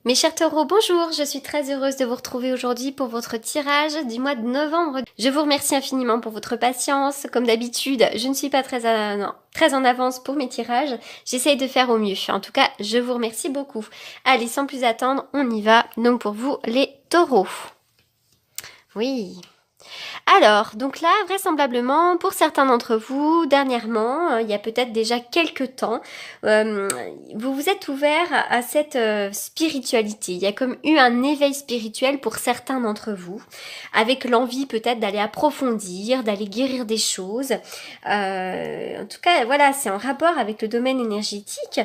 Mes chers taureaux, bonjour, je suis très heureuse de vous retrouver aujourd'hui pour votre tirage du mois de novembre. Je vous remercie infiniment pour votre patience. Comme d'habitude, je ne suis pas très en avance pour mes tirages. J'essaye de faire au mieux. En tout cas, je vous remercie beaucoup. Allez, sans plus attendre, on y va. Donc pour vous, les taureaux. Oui. Alors, donc là, vraisemblablement, pour certains d'entre vous, dernièrement, il y a peut-être déjà quelques temps, vous vous êtes ouvert à cette spiritualité. Il y a comme eu un éveil spirituel pour certains d'entre vous, avec l'envie peut-être d'aller approfondir, d'aller guérir des choses. En tout cas, voilà, c'est en rapport avec le domaine énergétique.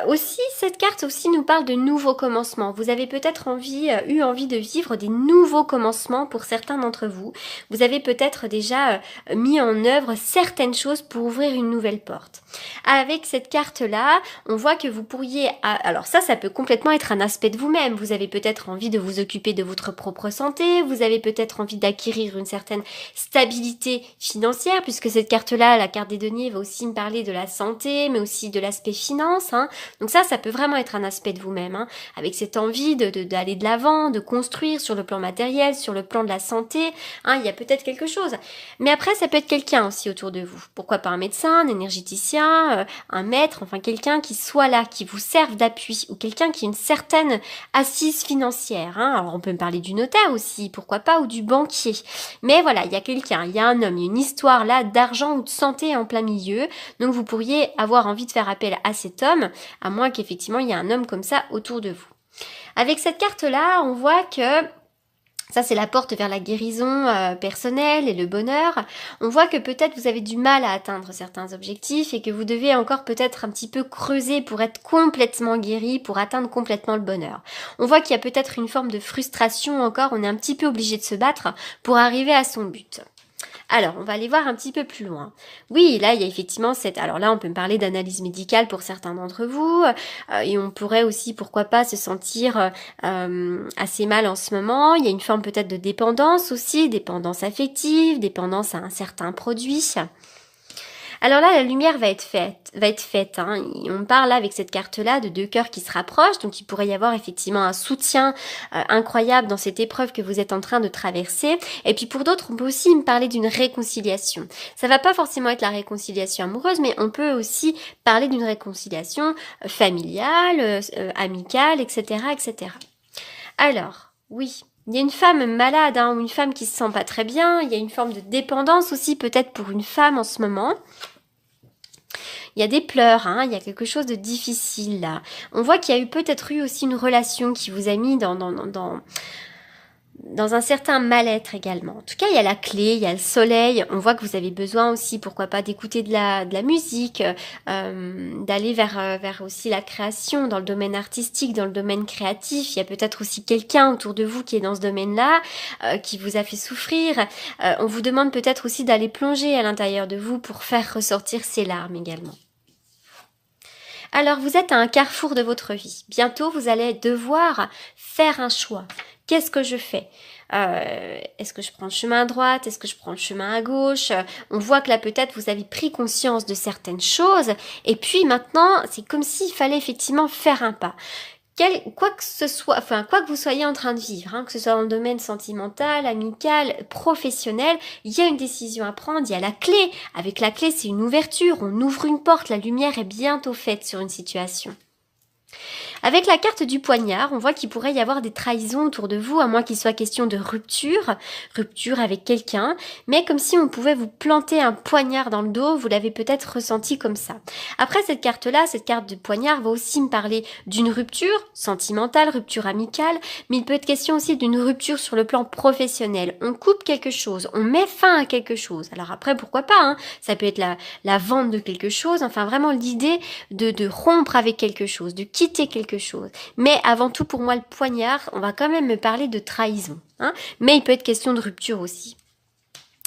Aussi, cette carte aussi nous parle de nouveaux commencements. Vous avez peut-être eu envie de vivre des nouveaux commencements pour certains d'entre vous. Vous avez peut-être déjà mis en œuvre certaines choses pour ouvrir une nouvelle porte. Avec cette carte-là, on voit que vous pourriez... Alors ça peut complètement être un aspect de vous-même. Vous avez peut-être envie de vous occuper de votre propre santé, vous avez peut-être envie d'acquérir une certaine stabilité financière, puisque cette carte-là, la carte des deniers, va aussi me parler de la santé, mais aussi de l'aspect finance. Donc ça peut vraiment être un aspect de vous-même, avec cette envie d'aller de l'avant, de construire sur le plan matériel, sur le plan de la santé. Il y a peut-être quelque chose. Mais après, ça peut être quelqu'un aussi autour de vous. Pourquoi pas un médecin, un énergéticien, un maître, enfin quelqu'un qui soit là, qui vous serve d'appui, ou quelqu'un qui a une certaine assise financière. Alors on peut me parler du notaire aussi, pourquoi pas, ou du banquier. Mais voilà, il y a quelqu'un, il y a un homme, il y a une histoire là d'argent ou de santé en plein milieu. Donc vous pourriez avoir envie de faire appel à cet homme, à moins qu'effectivement il y ait un homme comme ça autour de vous. Avec cette carte-là, on voit que ça, c'est la porte vers la guérison personnelle et le bonheur. On voit que peut-être vous avez du mal à atteindre certains objectifs et que vous devez encore peut-être un petit peu creuser pour être complètement guéri, pour atteindre complètement le bonheur. On voit qu'il y a peut-être une forme de frustration encore, on est un petit peu obligé de se battre pour arriver à son but. Alors, on va aller voir un petit peu plus loin. Oui, là, il y a effectivement cette... Alors là, on peut me parler d'analyse médicale pour certains d'entre vous, et on pourrait aussi, pourquoi pas, se sentir assez mal en ce moment. Il y a une forme peut-être de dépendance aussi, dépendance affective, dépendance à un certain produit. Alors là, la lumière va être faite. On parle là avec cette carte-là de deux cœurs qui se rapprochent, donc il pourrait y avoir effectivement un soutien incroyable dans cette épreuve que vous êtes en train de traverser. Et puis pour d'autres, on peut aussi me parler d'une réconciliation. Ça va pas forcément être la réconciliation amoureuse, mais on peut aussi parler d'une réconciliation familiale, amicale, etc., etc. Alors, oui. Il y a une femme malade ou une femme qui se sent pas très bien. Il y a une forme de dépendance aussi peut-être pour une femme en ce moment. Il y a des pleurs, il y a quelque chose de difficile là. On voit qu'il y a peut-être eu aussi une relation qui vous a mis dans un certain mal-être également. En tout cas, il y a la clé, il y a le soleil. On voit que vous avez besoin aussi, pourquoi pas, d'écouter de la musique, d'aller vers aussi la création dans le domaine artistique, dans le domaine créatif. Il y a peut-être aussi quelqu'un autour de vous qui est dans ce domaine-là, qui vous a fait souffrir. On vous demande peut-être aussi d'aller plonger à l'intérieur de vous pour faire ressortir ces larmes également. Alors, vous êtes à un carrefour de votre vie. Bientôt, vous allez devoir faire un choix. Qu'est-ce que je fais ? Est-ce que je prends le chemin à droite? Est-ce que je prends le chemin à gauche? On voit que là, peut-être, vous avez pris conscience de certaines choses. Et puis maintenant, c'est comme s'il fallait effectivement faire un pas. Quoi que vous soyez en train de vivre, que ce soit dans le domaine sentimental, amical, professionnel, il y a une décision à prendre, il y a la clé. Avec la clé, c'est une ouverture, on ouvre une porte, la lumière est bientôt faite sur une situation. Avec la carte du poignard, on voit qu'il pourrait y avoir des trahisons autour de vous, à moins qu'il soit question de rupture avec quelqu'un, mais comme si on pouvait vous planter un poignard dans le dos, vous l'avez peut-être ressenti comme ça. Après cette carte-là, cette carte de poignard va aussi me parler d'une rupture sentimentale, rupture amicale, mais il peut être question aussi d'une rupture sur le plan professionnel. On coupe quelque chose, on met fin à quelque chose. Alors après, pourquoi pas, ça peut être la vente de quelque chose, enfin vraiment l'idée de rompre avec quelque chose, de quitter quelque chose. Mais avant tout, pour moi, le poignard, on va quand même me parler de trahison. Mais il peut être question de rupture aussi.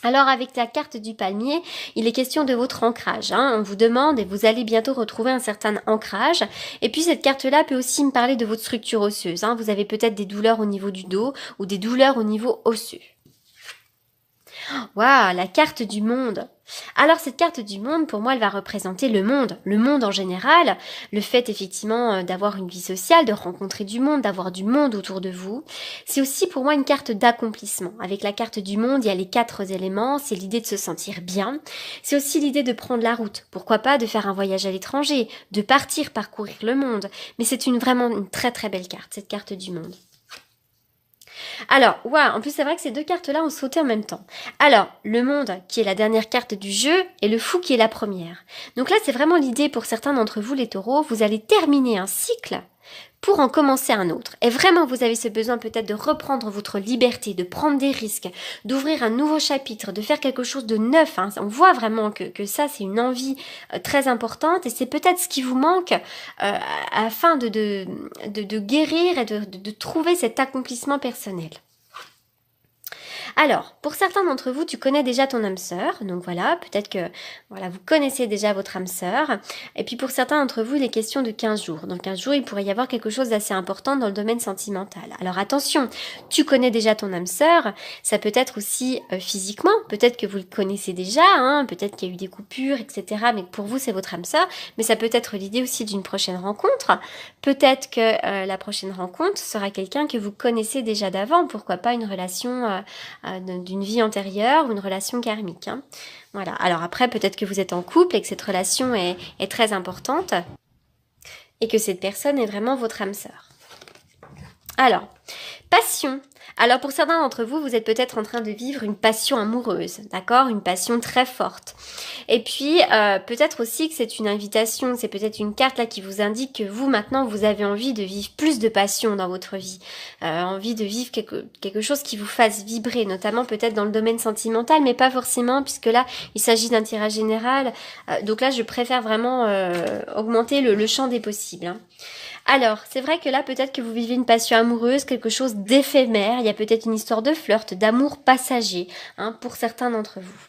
Alors avec la carte du palmier, il est question de votre ancrage. On vous demande et vous allez bientôt retrouver un certain ancrage. Et puis cette carte-là peut aussi me parler de votre structure osseuse. Vous avez peut-être des douleurs au niveau du dos ou des douleurs au niveau osseux. Waouh, la carte du monde. Alors cette carte du monde, pour moi, elle va représenter le monde en général, le fait effectivement d'avoir une vie sociale, de rencontrer du monde, d'avoir du monde autour de vous. C'est aussi pour moi une carte d'accomplissement. Avec la carte du monde, il y a les 4 éléments, c'est l'idée de se sentir bien. C'est aussi l'idée de prendre la route, pourquoi pas de faire un voyage à l'étranger, de partir parcourir le monde. Mais c'est vraiment une très très belle carte, cette carte du monde. Alors, waouh, en plus c'est vrai que ces 2 cartes-là ont sauté en même temps. Alors, le monde qui est la dernière carte du jeu et le fou qui est la première. Donc là, c'est vraiment l'idée pour certains d'entre vous, les taureaux, vous allez terminer un cycle pour en commencer un autre. Et vraiment, vous avez ce besoin peut-être de reprendre votre liberté, de prendre des risques, d'ouvrir un nouveau chapitre, de faire quelque chose de neuf. Hein. On voit vraiment que ça, c'est une envie très importante et c'est peut-être ce qui vous manque afin de guérir et de trouver cet accomplissement personnel. Alors, pour certains d'entre vous, tu connais déjà ton âme sœur, donc voilà, peut-être que voilà, vous connaissez déjà votre âme sœur. Et puis pour certains d'entre vous, il est question de 15 jours. Dans 15 jours, il pourrait y avoir quelque chose d'assez important dans le domaine sentimental. Alors attention, tu connais déjà ton âme sœur, ça peut être aussi physiquement, peut-être que vous le connaissez déjà, hein, peut-être qu'il y a eu des coupures, etc. Mais pour vous, c'est votre âme sœur, mais ça peut être l'idée aussi d'une prochaine rencontre. Peut-être que la prochaine rencontre sera quelqu'un que vous connaissez déjà d'avant, pourquoi pas une relation d'une vie antérieure ou une relation karmique. Hein. Voilà. Alors après, peut-être que vous êtes en couple et que cette relation est très importante et que cette personne est vraiment votre âme sœur. Alors, passion. Alors pour certains d'entre vous, vous êtes peut-être en train de vivre une passion amoureuse, d'accord? Une passion très forte. Et puis peut-être aussi que c'est une invitation, c'est peut-être une carte là qui vous indique que vous maintenant vous avez envie de vivre plus de passion dans votre vie, envie de vivre quelque chose qui vous fasse vibrer, notamment peut-être dans le domaine sentimental, mais pas forcément puisque là il s'agit d'un tirage général. Donc là je préfère vraiment augmenter le champ des possibles. Hein. Alors, c'est vrai que là, peut-être que vous vivez une passion amoureuse, quelque chose d'éphémère. Il y a peut-être une histoire de flirt, d'amour passager, hein, pour certains d'entre vous.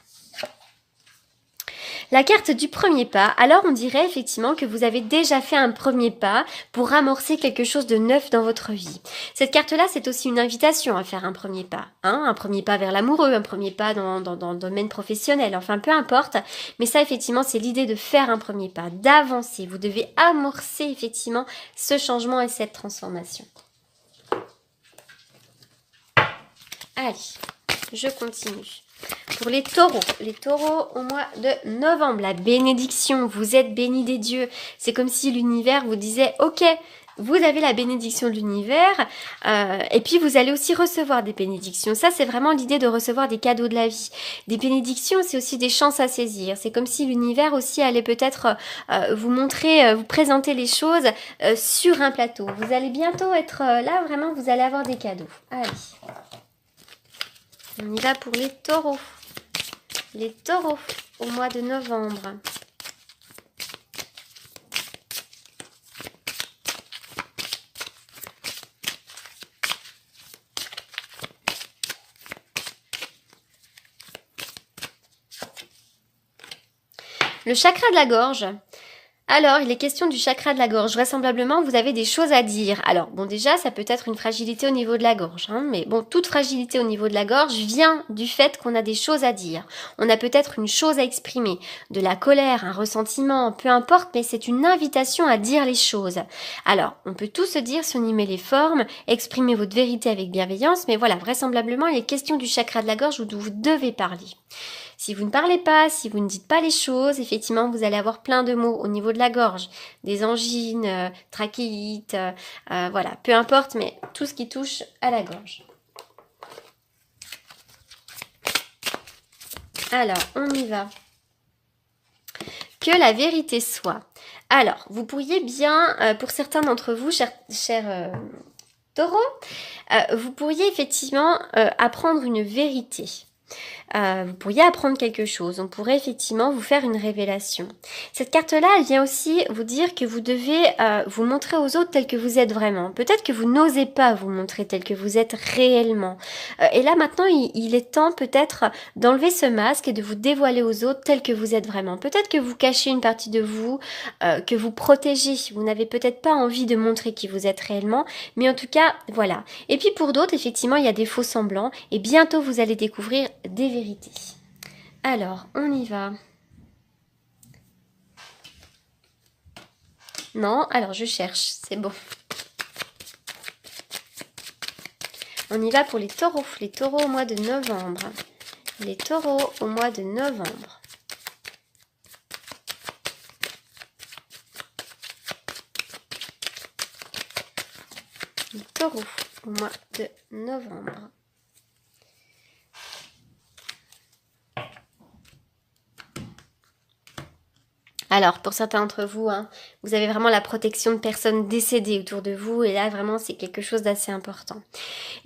La carte du premier pas, alors on dirait effectivement que vous avez déjà fait un premier pas pour amorcer quelque chose de neuf dans votre vie. Cette carte-là, c'est aussi une invitation à faire un premier pas, hein, un premier pas vers l'amoureux, un premier pas dans le domaine professionnel, enfin peu importe. Mais ça, effectivement, c'est l'idée de faire un premier pas, d'avancer. Vous devez amorcer effectivement ce changement et cette transformation. Allez, je continue. Pour les taureaux au mois de novembre, la bénédiction, vous êtes bénis des dieux. C'est comme si l'univers vous disait, ok, vous avez la bénédiction de l'univers et puis vous allez aussi recevoir des bénédictions. Ça, c'est vraiment l'idée de recevoir des cadeaux de la vie. Des bénédictions, c'est aussi des chances à saisir. C'est comme si l'univers aussi allait peut-être vous montrer, vous présenter les choses sur un plateau. Vous allez bientôt être là, vraiment, vous allez avoir des cadeaux. Allez. On y va pour les taureaux. Les taureaux au mois de novembre. Le chakra de la gorge. Alors, il est question du chakra de la gorge. Vraisemblablement, vous avez des choses à dire. Alors, bon, déjà, ça peut être une fragilité au niveau de la gorge. Hein, mais bon, toute fragilité au niveau de la gorge vient du fait qu'on a des choses à dire. On a peut-être une chose à exprimer. De la colère, un ressentiment, peu importe, mais c'est une invitation à dire les choses. Alors, on peut tout se dire si on y met les formes, exprimer votre vérité avec bienveillance, mais voilà, vraisemblablement, il est question du chakra de la gorge où vous devez parler. Si vous ne parlez pas, si vous ne dites pas les choses, effectivement, vous allez avoir plein de mots au niveau de la gorge. Des angines, trachéites, voilà, peu importe, mais tout ce qui touche à la gorge. Alors, on y va. Que la vérité soit. Alors, vous pourriez bien, pour certains d'entre vous, chers taureaux, vous pourriez effectivement apprendre une vérité. Vous pourriez apprendre quelque chose, on pourrait effectivement vous faire une révélation. Cette carte-là, elle vient aussi vous dire que vous devez vous montrer aux autres tel que vous êtes vraiment. Peut-être que vous n'osez pas vous montrer tel que vous êtes réellement. Et là maintenant, il est temps peut-être d'enlever ce masque et de vous dévoiler aux autres tel que vous êtes vraiment. Peut-être que vous cachez une partie de vous, que vous protégez. Vous n'avez peut-être pas envie de montrer qui vous êtes réellement, mais en tout cas, voilà. Et puis pour d'autres, effectivement, il y a des faux semblants et bientôt vous allez découvrir des vérités. Alors, on y va. Non, alors je cherche, c'est bon. On y va pour les taureaux au mois de novembre. Les taureaux au mois de novembre. Les taureaux au mois de novembre. Alors, pour certains d'entre vous, hein, vous avez vraiment la protection de personnes décédées autour de vous. Et là, vraiment, c'est quelque chose d'assez important.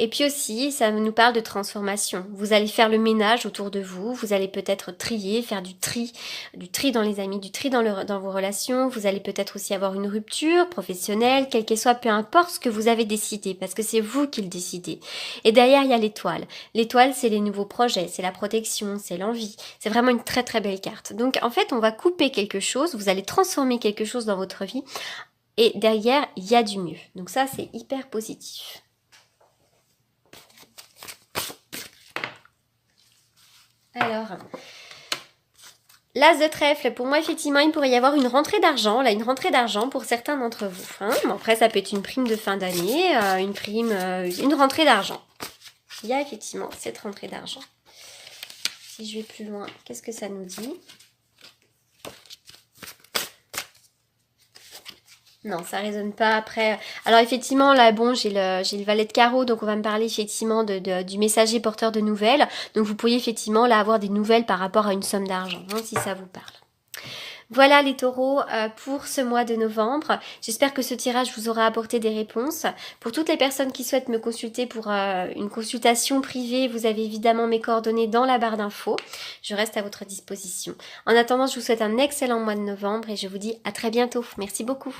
Et puis aussi, ça nous parle de transformation. Vous allez faire le ménage autour de vous. Vous allez peut-être trier, faire du tri dans les amis, du tri dans vos relations. Vous allez peut-être aussi avoir une rupture professionnelle, quelle qu'elle soit, peu importe ce que vous avez décidé, parce que c'est vous qui le décidez. Et derrière, il y a l'étoile. L'étoile, c'est les nouveaux projets, c'est la protection, c'est l'envie. C'est vraiment une très très belle carte. Donc, en fait, on va couper quelque chose. Vous allez transformer quelque chose dans votre vie et derrière il y a du mieux, donc ça c'est hyper positif. Alors l'as de trèfle, pour moi effectivement il pourrait y avoir une rentrée d'argent, là une rentrée d'argent pour certains d'entre vous, hein. Bon, après ça peut être une prime de fin d'année, une rentrée d'argent. Il y a effectivement cette rentrée d'argent. Si je vais plus loin, qu'est-ce que ça nous dit? Non, ça résonne pas après. Alors effectivement, là, bon, j'ai le valet de carreau, donc on va me parler effectivement du messager porteur de nouvelles. Donc vous pourriez effectivement là avoir des nouvelles par rapport à une somme d'argent, hein, si ça vous parle. Voilà les taureaux pour ce mois de novembre. J'espère que ce tirage vous aura apporté des réponses. Pour toutes les personnes qui souhaitent me consulter pour une consultation privée, vous avez évidemment mes coordonnées dans la barre d'infos. Je reste à votre disposition. En attendant, je vous souhaite un excellent mois de novembre et je vous dis à très bientôt. Merci beaucoup.